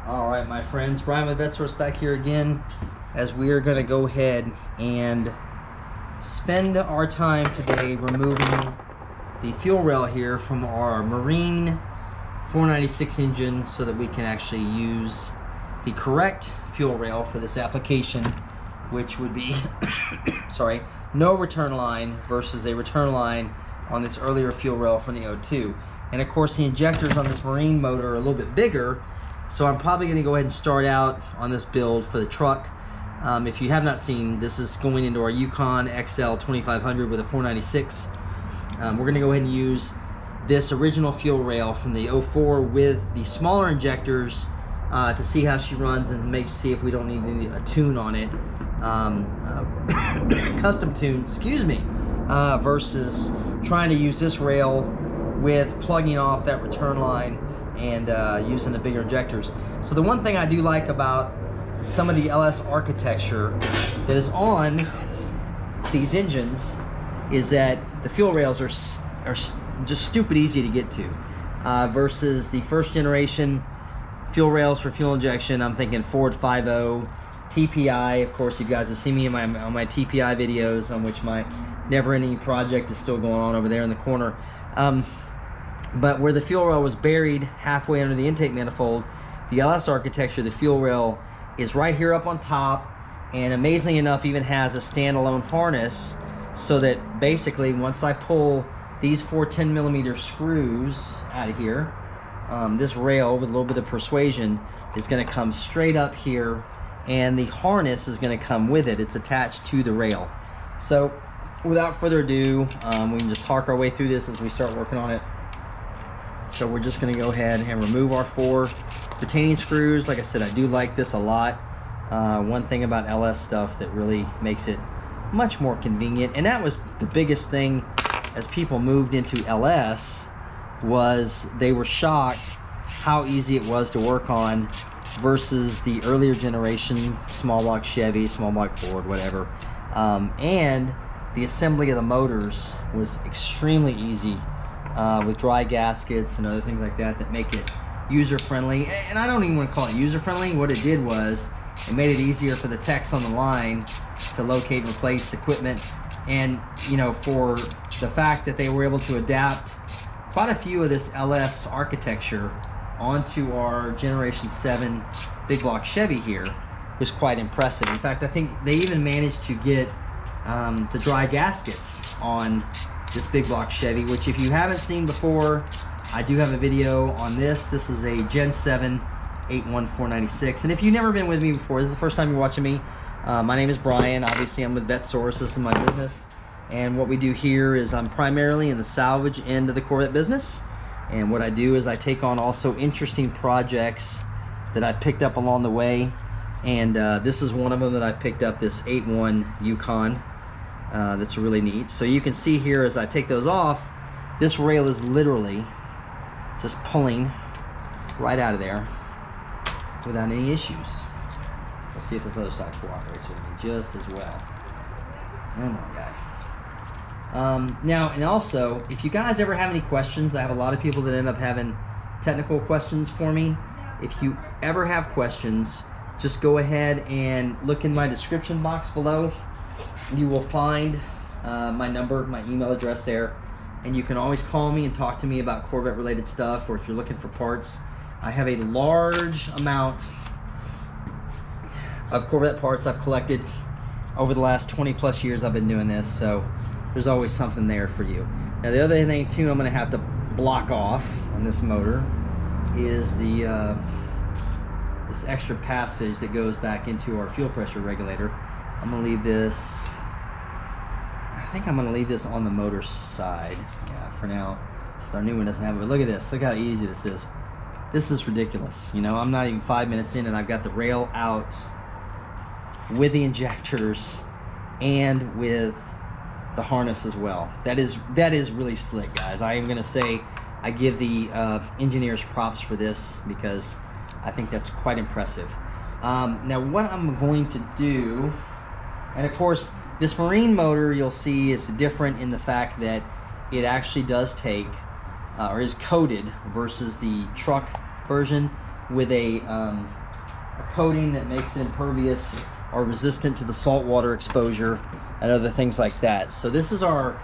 All right, my friends, Brian with VetteSource back here again, as we are going to go ahead and spend our time today removing the fuel rail here from our Marine 496 engine so that we can actually use the correct fuel rail for this application, which would be sorry, no return line versus a return line on this earlier fuel rail from the O2. And of course the injectors on this Marine motor are a little bit bigger, so I'm probably going to go ahead and start out on this build for the truck. If you have not seen, this is going into our Yukon XL 2500 with a 496. We're going to go ahead and use this original fuel rail from the 04 with the smaller injectors to see how she runs and see if we don't need a tune on it, custom tune, excuse me, versus trying to use this rail with plugging off that return line and using the bigger injectors. So the one thing I do like about some of the LS architecture that is on these engines is that the fuel rails are just stupid easy to get to, versus the first generation fuel rails for fuel injection. I'm thinking Ford 5.0, TPI. Of course, you guys have seen me on my TPI videos, on which my never-ending project is still going on over there in the corner. But where the fuel rail was buried halfway under the intake manifold, the LS architecture, the fuel rail is right here up on top, and amazingly enough even has a standalone harness, so that basically once I pull these 4 10mm screws out of here, this rail with a little bit of persuasion is going to come straight up here, and the harness is going to come with it. It's attached to the rail. So without further ado, we can just talk our way through this as we start working on it. So we're just going to go ahead and remove our 4 retaining screws. Like I said, I do like this a lot. One thing about LS stuff that really makes it much more convenient, and that was the biggest thing as people moved into LS, was they were shocked how easy it was to work on versus the earlier generation small block Chevy, small block Ford, whatever. And the assembly of the motors was extremely easy, with dry gaskets and other things like that that make it user-friendly. And I don't even want to call it user-friendly. What it did was it made it easier for the techs on the line to locate and replace equipment, and you know, for the fact that they were able to adapt quite a few of this LS architecture onto our Generation 7 Big Block Chevy here was quite impressive. In fact, I think they even managed to get the dry gaskets on this Big Block Chevy, which if you haven't seen before, I do have a video on this. This is a Gen 7 81496, and if you've never been with me before, this is the first time you're watching me, my name is Brian. Obviously I'm with VetteSource. This is my business, and what we do here is I'm primarily in the salvage end of the Corvette business, and what I do is I take on also interesting projects that I picked up along the way, and this is one of them that I picked up, this 8.1 Yukon. That's really neat. So you can see here as I take those off, this rail is literally just pulling right out of there without any issues. Let's see if this other side cooperates with me just as well. Come on, guy. Now, and also, if you guys ever have any questions, I have a lot of people that end up having technical questions for me. If you ever have questions, just go ahead and look in my description box below. You will find my number, my email address there, and you can always call me and talk to me about Corvette related stuff, or if you're looking for parts. I have a large amount of Corvette parts I've collected over the last 20 plus years I've been doing this, so there's always something there for you. Now the other thing too I'm going to have to block off on this motor is the this extra passage that goes back into our fuel pressure regulator. I'm going to leave this, I think I'm going to leave this on the motor side, yeah, for now. Our new one doesn't have it, but look at this, look how easy this is. This is ridiculous. You know, I'm not even 5 minutes in and I've got the rail out with the injectors and with the harness as well. That is really slick, guys. I am going to say I give the engineers props for this, because I think that's quite impressive. Now what I'm going to do, and of course this Marine motor you'll see is different in the fact that it actually does take or is coated versus the truck version, with a coating that makes it impervious or resistant to the salt water exposure and other things like that. So this is our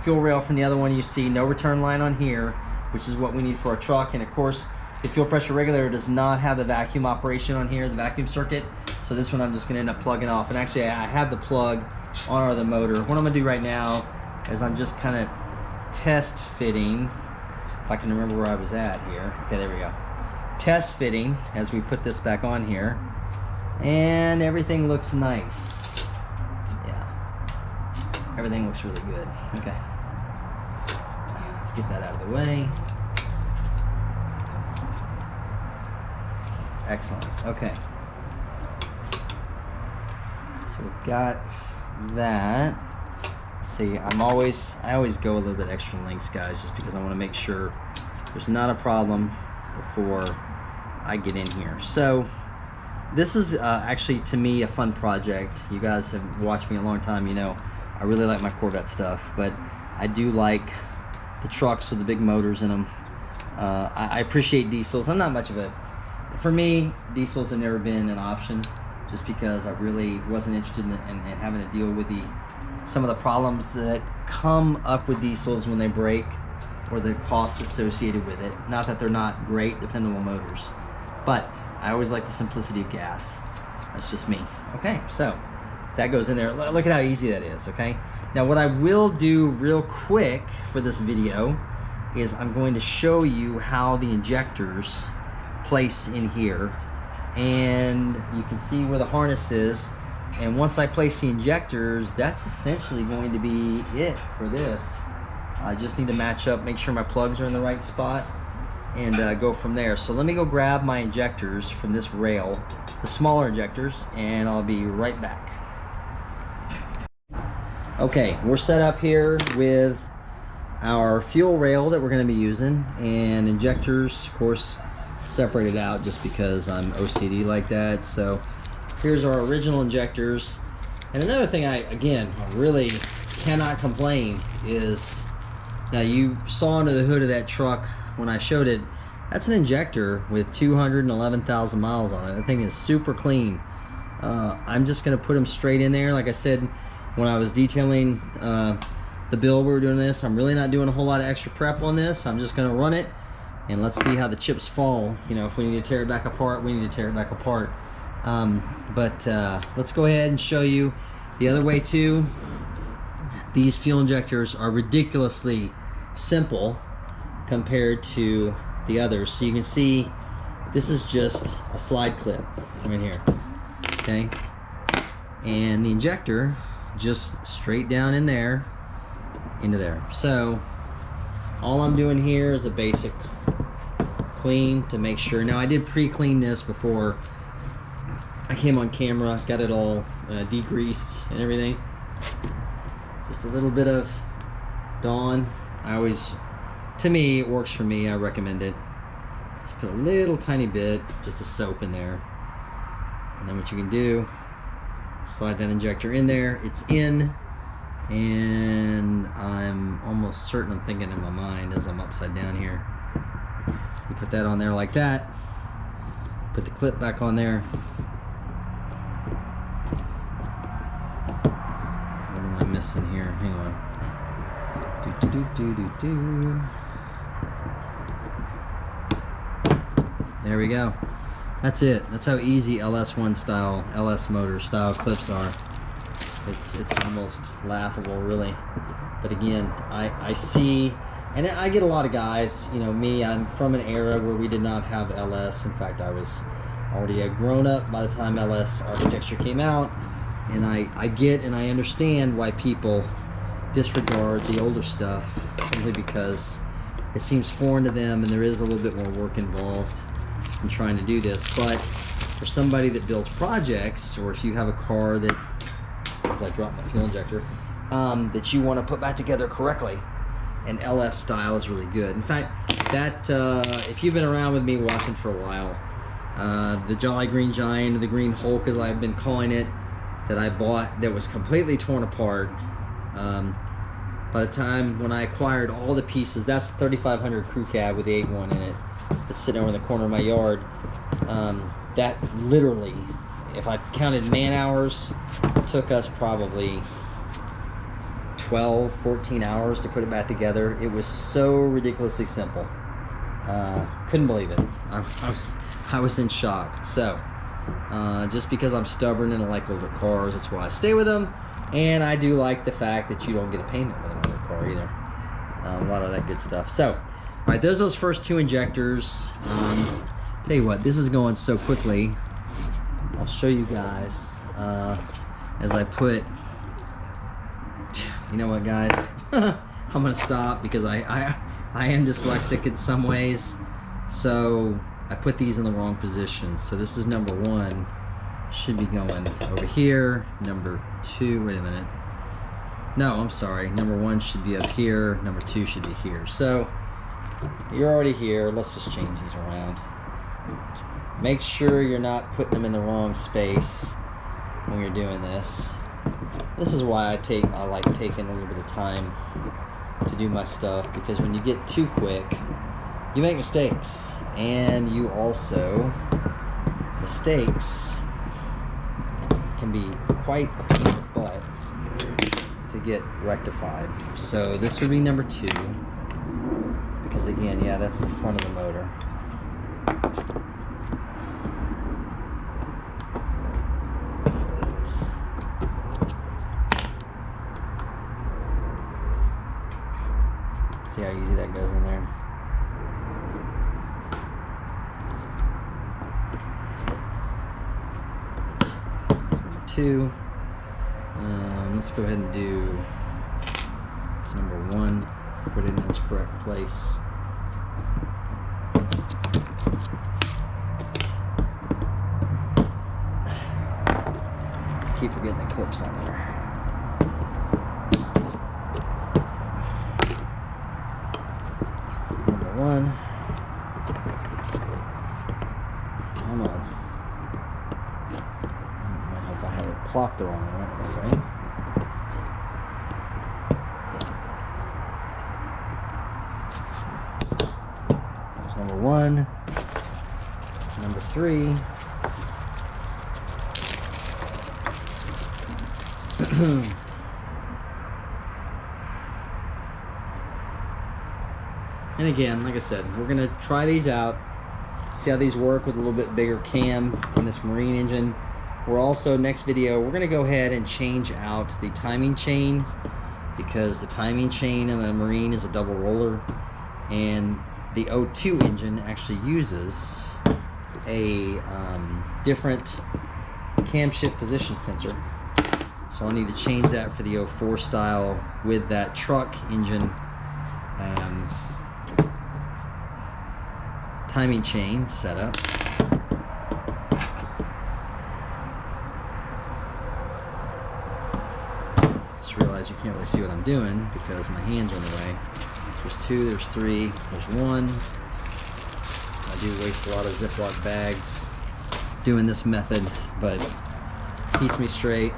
fuel rail from the other one. You see no return line on here, which is what we need for our truck. And of course, the fuel pressure regulator does not have the vacuum operation on here, the vacuum circuit. So this one I'm just gonna end up plugging off. And actually I have the plug on our other motor. What I'm gonna do right now is I'm just kind of test fitting, if I can remember where I was at here. Okay, there we go. Test fitting as we put this back on here. And everything looks nice. Yeah, everything looks really good. Okay, let's get that out of the way. Excellent. Okay, so we've got that. See, I always go a little bit extra lengths, guys, just because I want to make sure there's not a problem before I get in here. So this is actually, to me, a fun project. You guys have watched me a long time, you know I really like my Corvette stuff, but I do like the trucks with the big motors in them. I appreciate diesels. I'm not much of a, for me, diesels have never been an option, just because I really wasn't interested in having to deal with some of the problems that come up with diesels when they break, or the costs associated with it. Not that they're not great, dependable motors, but I always like the simplicity of gas. That's just me. Okay, so that goes in there. Look at how easy that is, okay? Now what I will do real quick for this video is I'm going to show you how the injectors place in here, and you can see where the harness is. And once I place the injectors, that's essentially going to be it for this. I just need to match up, make sure my plugs are in the right spot, and go from there. So let me go grab my injectors from this rail, the smaller injectors, and I'll be right back. Okay, we're set up here with our fuel rail that we're going to be using, and injectors, of course, separated out just because I'm OCD like that. So here's our original injectors. And another thing I really cannot complain is, now you saw under the hood of that truck when I showed it, that's an injector with 211,000 miles on it. That thing is super clean. I'm just gonna put them straight in there. Like I said, when I was detailing the build we were doing this, I'm really not doing a whole lot of extra prep on this. I'm just gonna run it and let's see how the chips fall. You know, if we need to tear it back apart, we need to tear it back apart. Let's go ahead and show you the other way too. These fuel injectors are ridiculously simple compared to the others. So you can see this is just a slide clip right here, okay? And the injector just straight down in there, into there. So all I'm doing here is a basic clean to make sure. Now I did pre-clean this before I came on camera, got it all degreased and everything. Just a little bit of Dawn. To me, it works for me. I recommend it. Just put a little tiny bit, just a soap in there. And then what you can do, slide that injector in there. It's in, and I'm almost certain, I'm thinking in my mind as I'm upside down here. You put that on there like that. Put the clip back on there. What am I missing here? Hang on. There we go. That's it. That's how easy LS1 style, LS motor style clips are. It's almost laughable, really. But again, I see, and I get a lot of guys, you know, I'm from an era where we did not have LS. In fact, I was already a grown up by the time LS architecture came out. And I get and I understand why people disregard the older stuff, simply because it seems foreign to them, and there is a little bit more work involved in trying to do this. But for somebody that builds projects, or if you have a car that, as I dropped my fuel injector, that you want to put back together correctly, an LS style is really good. In fact, that if you've been around with me watching for a while, the Jolly Green Giant, or the Green Hulk as I've been calling it, that I bought, that was completely torn apart, By the time when I acquired all the pieces, that's the 3500 crew cab with the 8.1 in it. It's sitting over in the corner of my yard. That literally, if I counted man hours, took us probably 12, 14 hours to put it back together. It was so ridiculously simple. Couldn't believe it. I was in shock. So, just because I'm stubborn and I like older cars, that's why I stay with them. And I do like the fact that you don't get a payment with an older car either. A lot of that good stuff. So, all right, those first two injectors. Tell you what, this is going so quickly. I'll show you guys as I put. You know what, guys? I'm gonna stop because I am dyslexic in some ways, so I put these in the wrong position. So this is number 1. Should be going over here. Number 2, wait a minute. No, I'm sorry. Number 1 should be up here. Number 2 should be here. So you're already here. Let's just change these around. Make sure you're not putting them in the wrong space when you're doing this. This is why I like taking a little bit of time to do my stuff, because when you get too quick, you make mistakes, and you also, mistakes can be quite a pain in the butt to get rectified. So this would be number 2, because again, yeah, that's the front of the motor. See how easy that goes in there. Number 2. Let's go ahead and do number 1. Put it in its correct place. Keep forgetting the clips on there. One. Come on. I don't know if I have it plopped the wrong way. Okay. There's number 1. Number 3. And again, like I said, we're gonna try these out, see how these work with a little bit bigger cam in this marine engine. We're also, next video, we're gonna go ahead and change out the timing chain, because the timing chain in a marine is a double roller, and the O2 engine actually uses a different camshaft position sensor. So I'll need to change that for the 04 style with that truck engine timing chain setup. Just realized you can't really see what I'm doing because my hands are in the way. There's 2, there's 3, there's 1. I do waste a lot of Ziploc bags doing this method, but keeps me straight.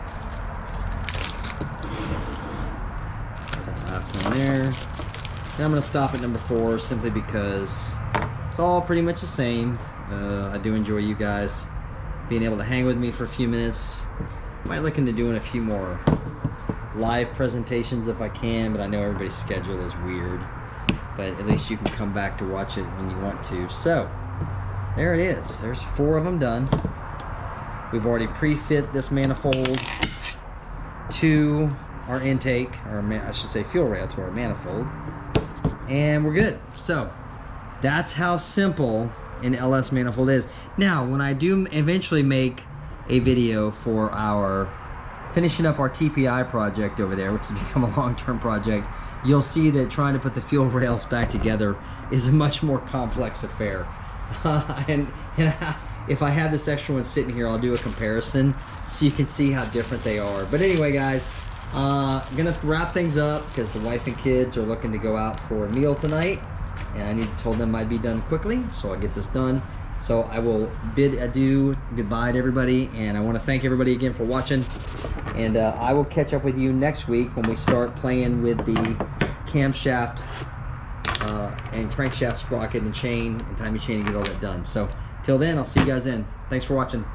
There's that last one there. And I'm going to stop at number 4 simply because it's all pretty much the same. I do enjoy you guys being able to hang with me for a few minutes. Might look into doing a few more live presentations if I can, but I know everybody's schedule is weird. But at least you can come back to watch it when you want to. So, there it is. There's 4 of them done. We've already pre-fit this manifold to our intake, or I should say fuel rail to our manifold. And we're good. So, that's how simple an LS manifold is. Now, when I do eventually make a video for our finishing up our TPI project over there, which has become a long-term project, you'll see that trying to put the fuel rails back together is a much more complex affair. And if I have this extra one sitting here, I'll do a comparison so you can see how different they are. But anyway, guys, I'm gonna wrap things up because the wife and kids are looking to go out for a meal tonight, and I told them I'd be done quickly, so I'll get this done. So I will bid adieu, goodbye to everybody, and I want to thank everybody again for watching. And I will catch up with you next week when we start playing with the camshaft and crankshaft sprocket and chain and timing chain and get all that done. So till then, I'll see you guys then. Thanks for watching.